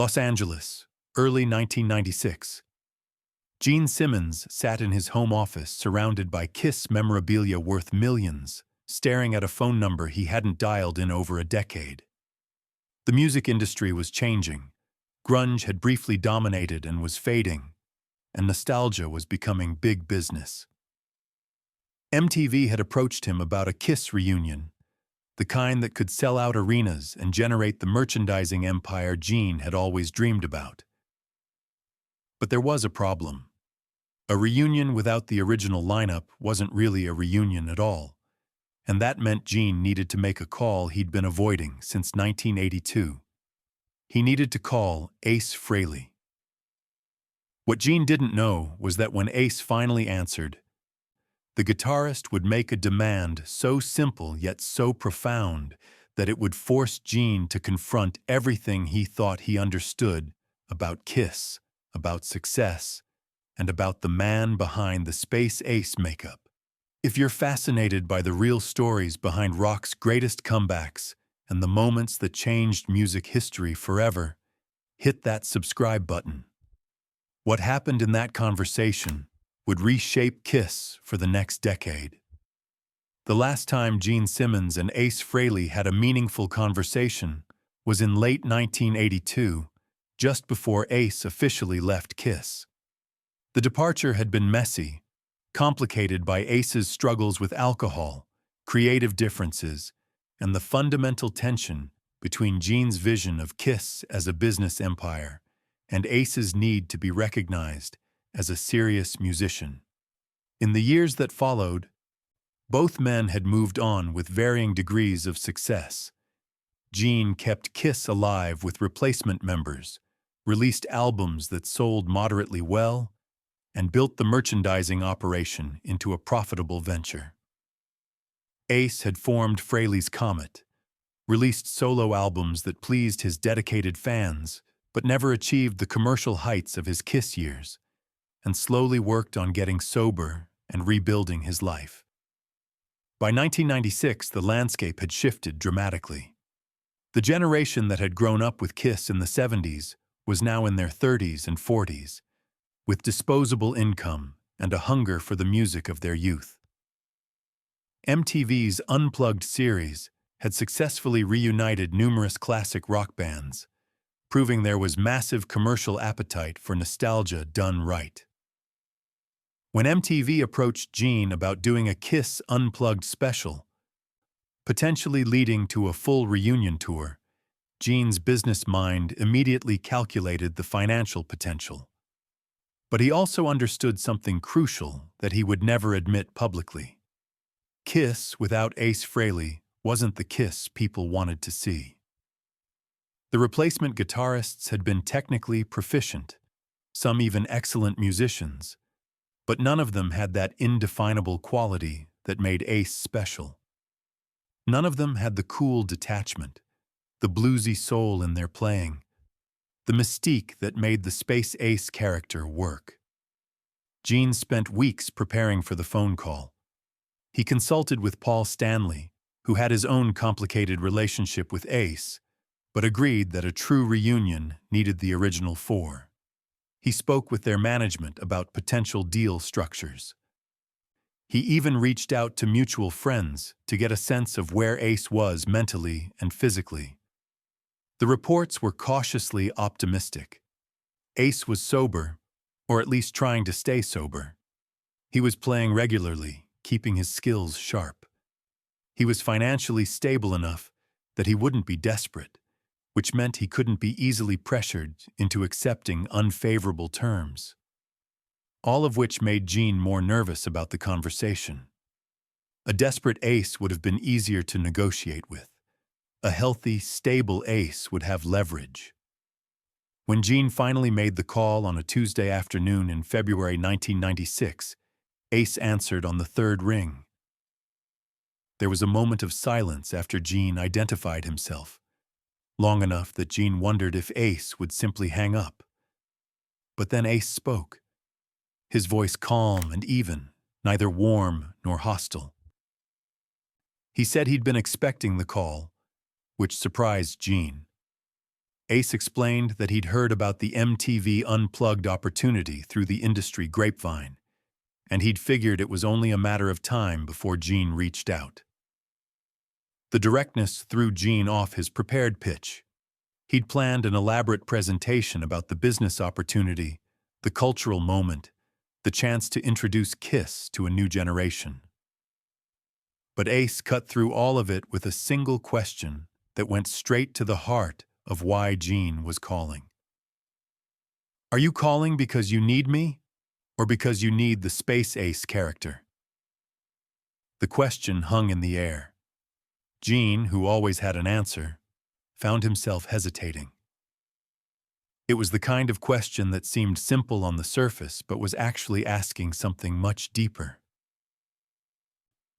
Los Angeles, early 1996. Gene Simmons sat in his home office surrounded by Kiss memorabilia worth millions, staring at a phone number he hadn't dialed in over a decade. The music industry was changing. Grunge had briefly dominated and was fading, and nostalgia was becoming big business. MTV had approached him about a Kiss reunion, the kind that could sell out arenas and generate the merchandising empire Gene had always dreamed about. But there was a problem. A reunion without the original lineup wasn't really a reunion at all, and that meant Gene needed to make a call he'd been avoiding since 1982. He needed to call Ace Frehley. What Gene didn't know was that when Ace finally answered, the guitarist would make a demand so simple yet so profound that it would force Gene to confront everything he thought he understood about Kiss, about success, and about the man behind the Space Ace makeup. If you're fascinated by the real stories behind rock's greatest comebacks and the moments that changed music history forever, hit that subscribe button. What happened in that conversation would reshape Kiss for the next decade. The last time Gene Simmons and Ace Frehley had a meaningful conversation was in late 1982, just before Ace officially left Kiss. The departure had been messy, complicated by Ace's struggles with alcohol, creative differences, and the fundamental tension between Gene's vision of Kiss as a business empire and Ace's need to be recognized as a serious musician. In the years that followed, both men had moved on with varying degrees of success. Gene kept Kiss alive with replacement members, released albums that sold moderately well, and built the merchandising operation into a profitable venture. Ace had formed Frehley's Comet, released solo albums that pleased his dedicated fans, but never achieved the commercial heights of his Kiss years, and slowly worked on getting sober and rebuilding his life. By 1996, the landscape had shifted dramatically. The generation that had grown up with Kiss in the 70s was now in their 30s and 40s, with disposable income and a hunger for the music of their youth. MTV's Unplugged series had successfully reunited numerous classic rock bands, proving there was massive commercial appetite for nostalgia done right. When MTV approached Gene about doing a Kiss Unplugged special, potentially leading to a full reunion tour, Gene's business mind immediately calculated the financial potential. But he also understood something crucial that he would never admit publicly. Kiss without Ace Frehley wasn't the Kiss people wanted to see. The replacement guitarists had been technically proficient, some even excellent musicians, but none of them had that indefinable quality that made Ace special. None of them had the cool detachment, the bluesy soul in their playing, the mystique that made the Space Ace character work. Gene spent weeks preparing for the phone call. He consulted with Paul Stanley, who had his own complicated relationship with Ace, but agreed that a true reunion needed the original four. He spoke with their management about potential deal structures. He even reached out to mutual friends to get a sense of where Ace was mentally and physically. The reports were cautiously optimistic. Ace was sober, or at least trying to stay sober. He was playing regularly, keeping his skills sharp. He was financially stable enough that he wouldn't be desperate, which meant he couldn't be easily pressured into accepting unfavorable terms. All of which made Gene more nervous about the conversation. A desperate Ace would have been easier to negotiate with. A healthy, stable Ace would have leverage. When Gene finally made the call on a Tuesday afternoon in February 1996, Ace answered on the third ring. There was a moment of silence after Gene identified himself, long enough that Gene wondered if Ace would simply hang up. But then Ace spoke, his voice calm and even, neither warm nor hostile. He said he'd been expecting the call, which surprised Gene. Ace explained that he'd heard about the MTV Unplugged opportunity through the industry grapevine, and he'd figured it was only a matter of time before Gene reached out. The directness threw Gene off his prepared pitch. He'd planned an elaborate presentation about the business opportunity, the cultural moment, the chance to introduce Kiss to a new generation. But Ace cut through all of it with a single question that went straight to the heart of why Gene was calling. Are you calling because you need me, or because you need the Space Ace character? The question hung in the air. Gene, who always had an answer, found himself hesitating. It was the kind of question that seemed simple on the surface but was actually asking something much deeper.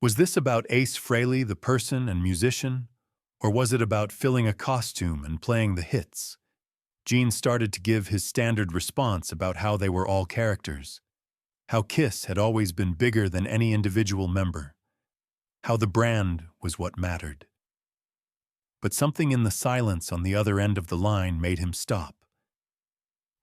Was this about Ace Frehley, the person and musician, or was it about filling a costume and playing the hits? Gene started to give his standard response about how they were all characters, how Kiss had always been bigger than any individual member, how the brand was what mattered. But something in the silence on the other end of the line made him stop.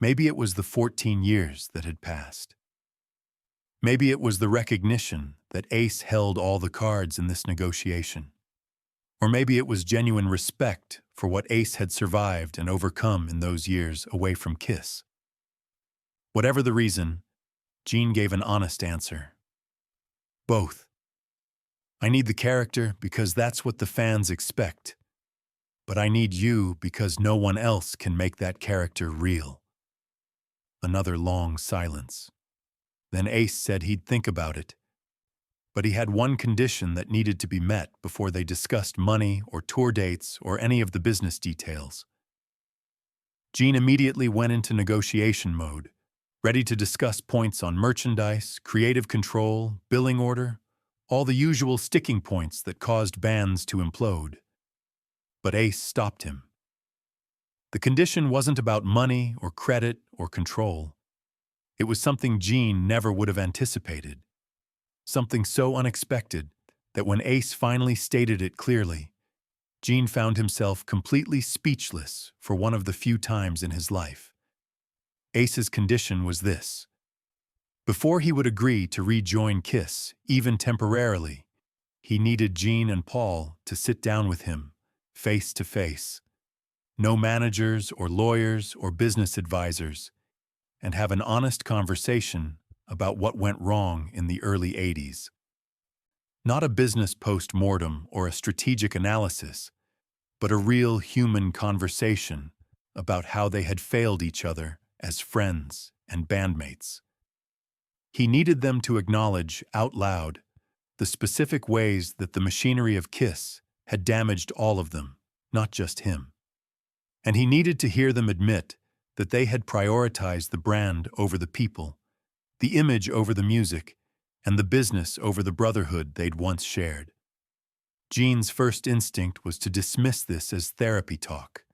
Maybe it was the 14 years that had passed. Maybe it was the recognition that Ace held all the cards in this negotiation. Or maybe it was genuine respect for what Ace had survived and overcome in those years away from Kiss. Whatever the reason, Gene gave an honest answer. Both. I need the character because that's what the fans expect. But I need you because no one else can make that character real. Another long silence. Then Ace said he'd think about it. But he had one condition that needed to be met before they discussed money or tour dates or any of the business details. Gene immediately went into negotiation mode, ready to discuss points on merchandise, creative control, billing order, all the usual sticking points that caused bands to implode. But Ace stopped him. The condition wasn't about money or credit or control. It was something Gene never would have anticipated. Something so unexpected that when Ace finally stated it clearly, Gene found himself completely speechless for one of the few times in his life. Ace's condition was this. Before he would agree to rejoin Kiss, even temporarily, he needed Gene and Paul to sit down with him, face to face. No managers or lawyers or business advisors, and have an honest conversation about what went wrong in the early 80s. Not a business post-mortem or a strategic analysis, but a real human conversation about how they had failed each other as friends and bandmates. He needed them to acknowledge out loud the specific ways that the machinery of Kiss had damaged all of them, not just him. And he needed to hear them admit that they had prioritized the brand over the people, the image over the music, and the business over the brotherhood they'd once shared. Gene's first instinct was to dismiss this as therapy talk,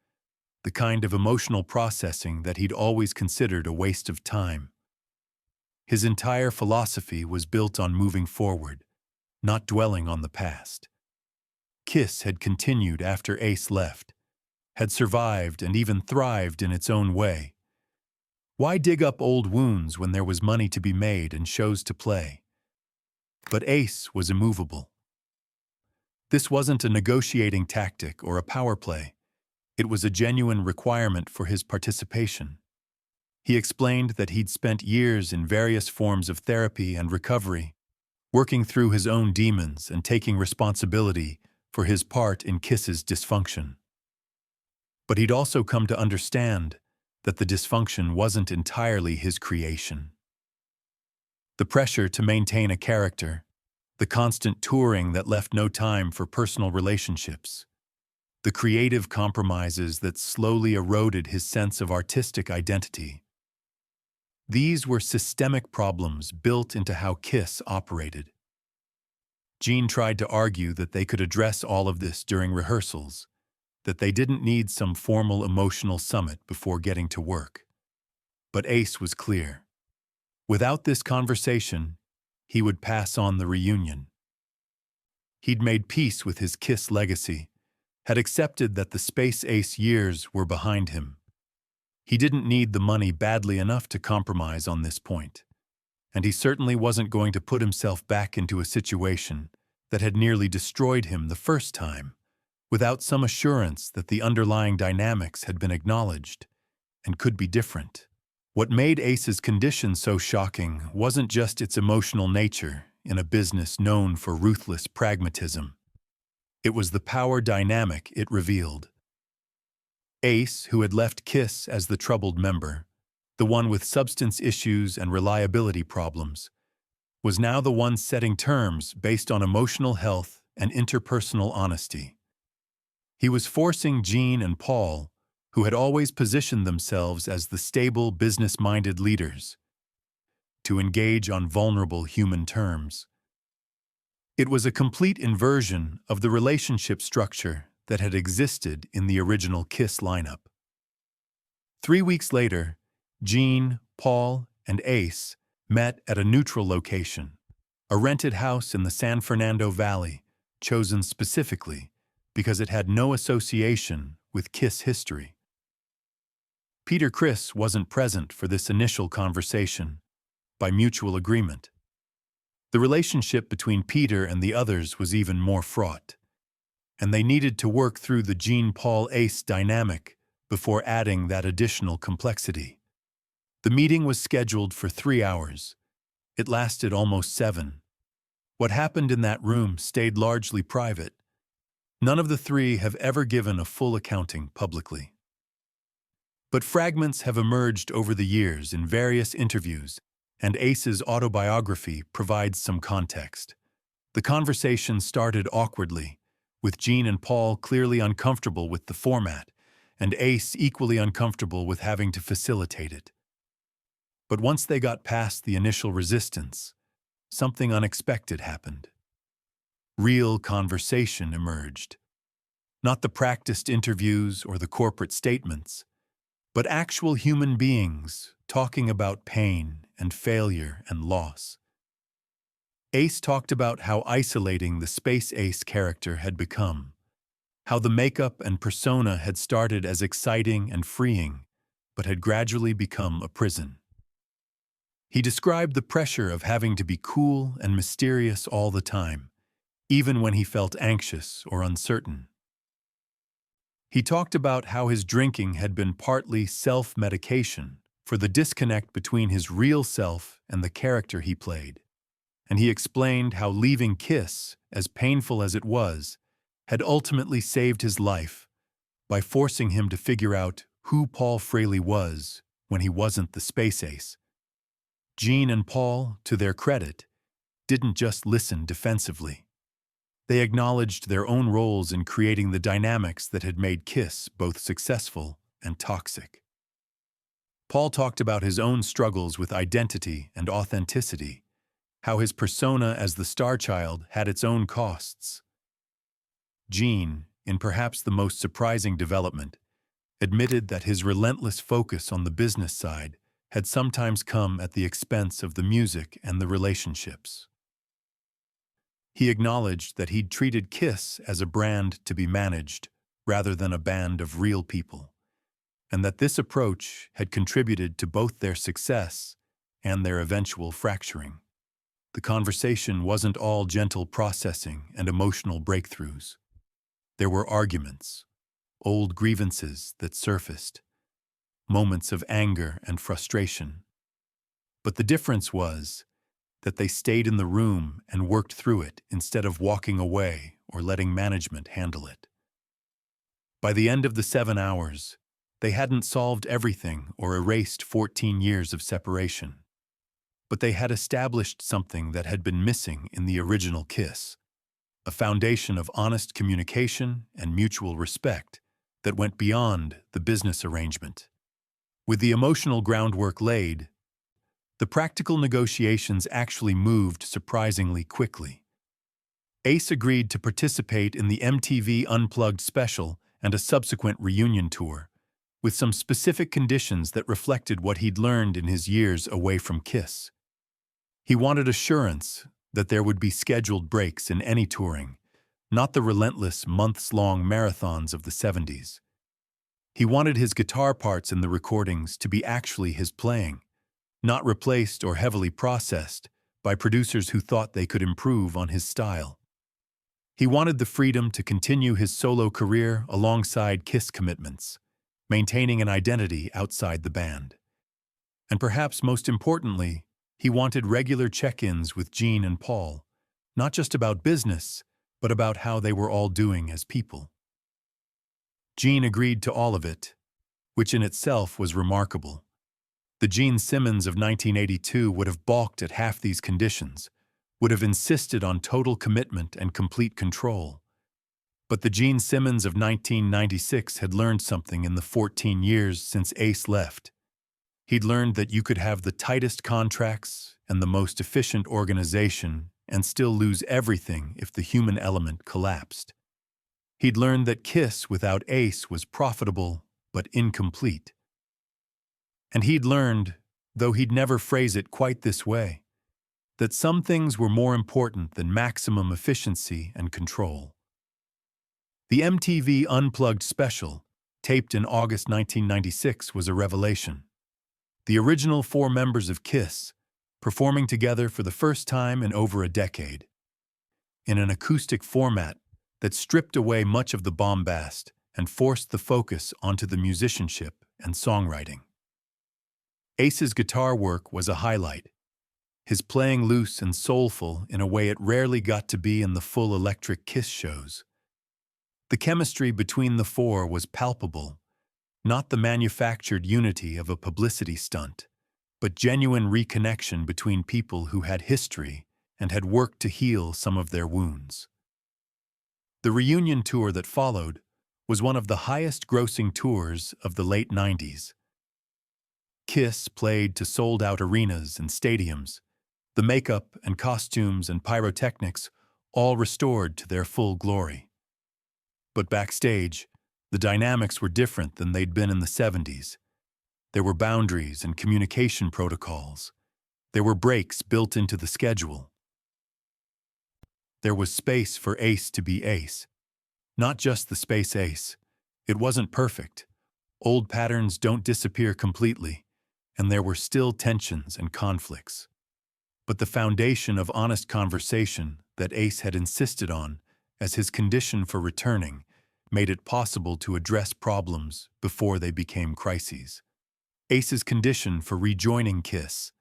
the kind of emotional processing that he'd always considered a waste of time. His entire philosophy was built on moving forward, not dwelling on the past. Kiss had continued after Ace left, had survived and even thrived in its own way. Why dig up old wounds when there was money to be made and shows to play? But Ace was immovable. This wasn't a negotiating tactic or a power play. It was a genuine requirement for his participation. He explained that he'd spent years in various forms of therapy and recovery, working through his own demons and taking responsibility for his part in Kiss's dysfunction. But he'd also come to understand that the dysfunction wasn't entirely his creation. The pressure to maintain a character, the constant touring that left no time for personal relationships, the creative compromises that slowly eroded his sense of artistic identity. These were systemic problems built into how Kiss operated. Gene tried to argue that they could address all of this during rehearsals, that they didn't need some formal emotional summit before getting to work. But Ace was clear. Without this conversation, he would pass on the reunion. He'd made peace with his Kiss legacy, had accepted that the Space Ace years were behind him. He didn't need the money badly enough to compromise on this point, and he certainly wasn't going to put himself back into a situation that had nearly destroyed him the first time, without some assurance that the underlying dynamics had been acknowledged and could be different. What made Ace's condition so shocking wasn't just its emotional nature in a business known for ruthless pragmatism. It was the power dynamic it revealed. Ace, who had left KISS as the troubled member, the one with substance issues and reliability problems, was now the one setting terms based on emotional health and interpersonal honesty. He was forcing Gene and Paul, who had always positioned themselves as the stable, business-minded leaders, to engage on vulnerable human terms. It was a complete inversion of the relationship structure that had existed in the original KISS lineup. 3 weeks later, Gene, Paul, and Ace met at a neutral location, a rented house in the San Fernando Valley, chosen specifically because it had no association with KISS history. Peter Criss wasn't present for this initial conversation, by mutual agreement. The relationship between Peter and the others was even more fraught, and they needed to work through the Gene-Paul-Ace dynamic before adding that additional complexity. The meeting was scheduled for 3 hours. It lasted almost 7. What happened in that room stayed largely private. None of the three have ever given a full accounting publicly. But fragments have emerged over the years in various interviews, and Ace's autobiography provides some context. The conversation started awkwardly, with Gene and Paul clearly uncomfortable with the format, and Ace equally uncomfortable with having to facilitate it. But once they got past the initial resistance, something unexpected happened. Real conversation emerged. Not the practiced interviews or the corporate statements, but actual human beings talking about pain and failure and loss. Ace talked about how isolating the Space Ace character had become, how the makeup and persona had started as exciting and freeing, but had gradually become a prison. He described the pressure of having to be cool and mysterious all the time, even when he felt anxious or uncertain. He talked about how his drinking had been partly self-medication for the disconnect between his real self and the character he played. And he explained how leaving KISS, as painful as it was, had ultimately saved his life by forcing him to figure out who Paul Frehley was when he wasn't the Space Ace. Gene and Paul, to their credit, didn't just listen defensively. They acknowledged their own roles in creating the dynamics that had made KISS both successful and toxic. Paul talked about his own struggles with identity and authenticity, how his persona as the star child had its own costs. Gene, in perhaps the most surprising development, admitted that his relentless focus on the business side had sometimes come at the expense of the music and the relationships. He acknowledged that he'd treated KISS as a brand to be managed rather than a band of real people, and that this approach had contributed to both their success and their eventual fracturing. The conversation wasn't all gentle processing and emotional breakthroughs. There were arguments, old grievances that surfaced, moments of anger and frustration. But the difference was that they stayed in the room and worked through it instead of walking away or letting management handle it. By the end of the 7 hours, they hadn't solved everything or erased 14 years of separation. But they had established something that had been missing in the original KISS, a foundation of honest communication and mutual respect that went beyond the business arrangement. With the emotional groundwork laid, the practical negotiations actually moved surprisingly quickly. Ace agreed to participate in the MTV Unplugged special and a subsequent reunion tour, with some specific conditions that reflected what he'd learned in his years away from KISS. He wanted assurance that there would be scheduled breaks in any touring, not the relentless, months-long marathons of the 70s. He wanted his guitar parts in the recordings to be actually his playing, not replaced or heavily processed by producers who thought they could improve on his style. He wanted the freedom to continue his solo career alongside Kiss commitments, maintaining an identity outside the band. And perhaps most importantly, he wanted regular check-ins with Gene and Paul, not just about business, but about how they were all doing as people. Gene agreed to all of it, which in itself was remarkable. The Gene Simmons of 1982 would have balked at half these conditions, would have insisted on total commitment and complete control. But the Gene Simmons of 1996 had learned something in the 14 years since Ace left. He'd learned that you could have the tightest contracts and the most efficient organization and still lose everything if the human element collapsed. He'd learned that Kiss without Ace was profitable but incomplete. And he'd learned, though he'd never phrase it quite this way, that some things were more important than maximum efficiency and control. The MTV Unplugged special, taped in August 1996, was a revelation. The original 4 members of Kiss, performing together for the first time in over a decade, in an acoustic format that stripped away much of the bombast and forced the focus onto the musicianship and songwriting. Ace's guitar work was a highlight, his playing loose and soulful in a way it rarely got to be in the full electric Kiss shows. The chemistry between the 4 was palpable, not the manufactured unity of a publicity stunt, but genuine reconnection between people who had history and had worked to heal some of their wounds. The reunion tour that followed was one of the highest-grossing tours of the late 90s. Kiss played to sold-out arenas and stadiums, the makeup and costumes and pyrotechnics all restored to their full glory. But backstage, the dynamics were different than they'd been in the 70s. There were boundaries and communication protocols. There were breaks built into the schedule. There was space for Ace to be Ace. Not just the Space Ace. It wasn't perfect. Old patterns don't disappear completely, and there were still tensions and conflicts. But the foundation of honest conversation that Ace had insisted on as his condition for returning made it possible to address problems before they became crises. Ace's condition for rejoining Kiss,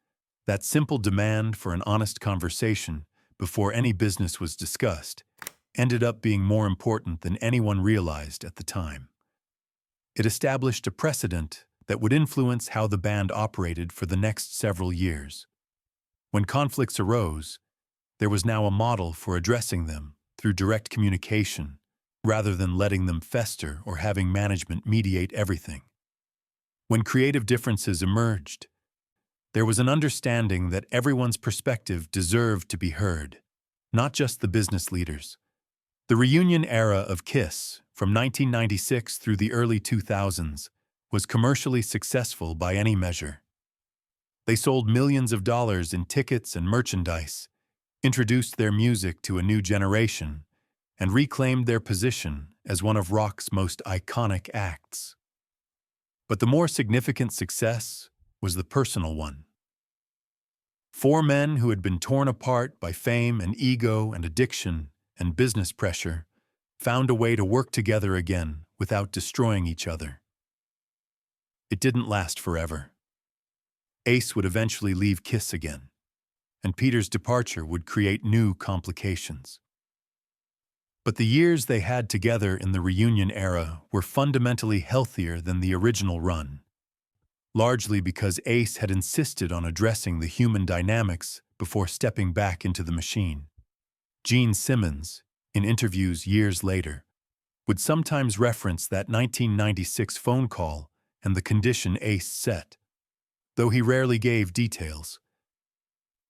that simple demand for an honest conversation before any business was discussed, ended up being more important than anyone realized at the time. It established a precedent that would influence how the band operated for the next several years. When conflicts arose, there was now a model for addressing them through direct communication, rather than letting them fester or having management mediate everything. When creative differences emerged, there was an understanding that everyone's perspective deserved to be heard, not just the business leaders. The reunion era of Kiss, from 1996 through the early 2000s, was commercially successful by any measure. They sold millions of dollars in tickets and merchandise, introduced their music to a new generation, and reclaimed their position as one of rock's most iconic acts. But the more significant success was the personal one. 4 men who had been torn apart by fame and ego and addiction and business pressure found a way to work together again without destroying each other. It didn't last forever. Ace would eventually leave Kiss again, and Peter's departure would create new complications. But the years they had together in the reunion era were fundamentally healthier than the original run, largely because Ace had insisted on addressing the human dynamics before stepping back into the machine. Gene Simmons, in interviews years later, would sometimes reference that 1996 phone call and the condition Ace set, though he rarely gave details.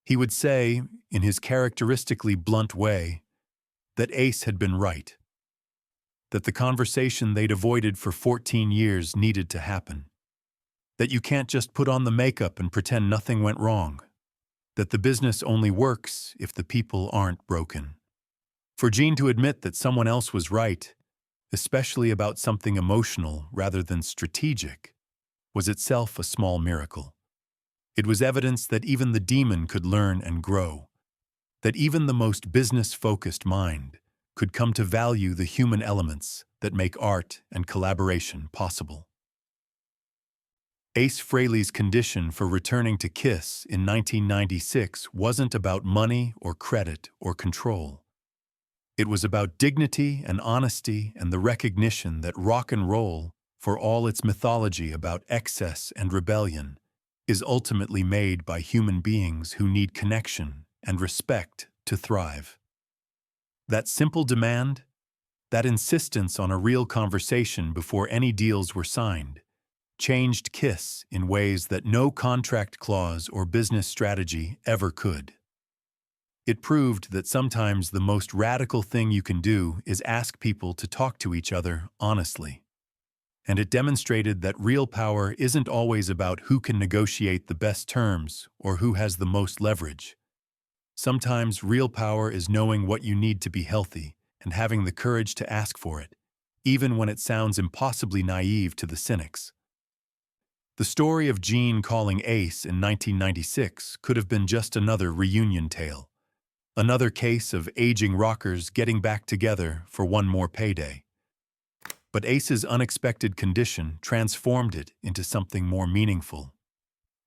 He would say, in his characteristically blunt way, that Ace had been right, that the conversation they'd avoided for 14 years needed to happen, that you can't just put on the makeup and pretend nothing went wrong, that the business only works if the people aren't broken. For Gene to admit that someone else was right, especially about something emotional rather than strategic, was itself a small miracle. It was evidence that even the demon could learn and grow, that even the most business-focused mind could come to value the human elements that make art and collaboration possible. Ace Frehley's condition for returning to KISS in 1996 wasn't about money or credit or control. It was about dignity and honesty and the recognition that rock and roll, for all its mythology about excess and rebellion, is ultimately made by human beings who need connection and respect to thrive. That simple demand, that insistence on a real conversation before any deals were signed, changed KISS in ways that no contract clause or business strategy ever could. It proved that sometimes the most radical thing you can do is ask people to talk to each other honestly. And it demonstrated that real power isn't always about who can negotiate the best terms or who has the most leverage. Sometimes real power is knowing what you need to be healthy and having the courage to ask for it, even when it sounds impossibly naive to the cynics. The story of Gene calling Ace in 1996 could have been just another reunion tale, another case of aging rockers getting back together for one more payday. But Ace's unexpected condition transformed it into something more meaningful.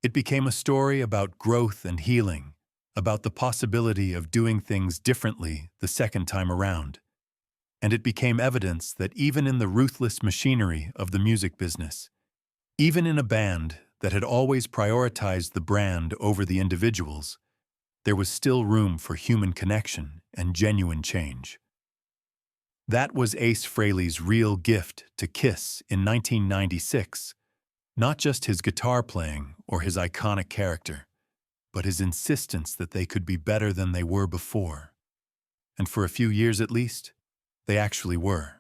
It became a story about growth and healing, about the possibility of doing things differently the second time around. And it became evidence that even in the ruthless machinery of the music business, even in a band that had always prioritized the brand over the individuals, there was still room for human connection and genuine change. That was Ace Frehley's real gift to KISS in 1996, not just his guitar playing or his iconic character, but his insistence that they could be better than they were before. And for a few years at least, they actually were.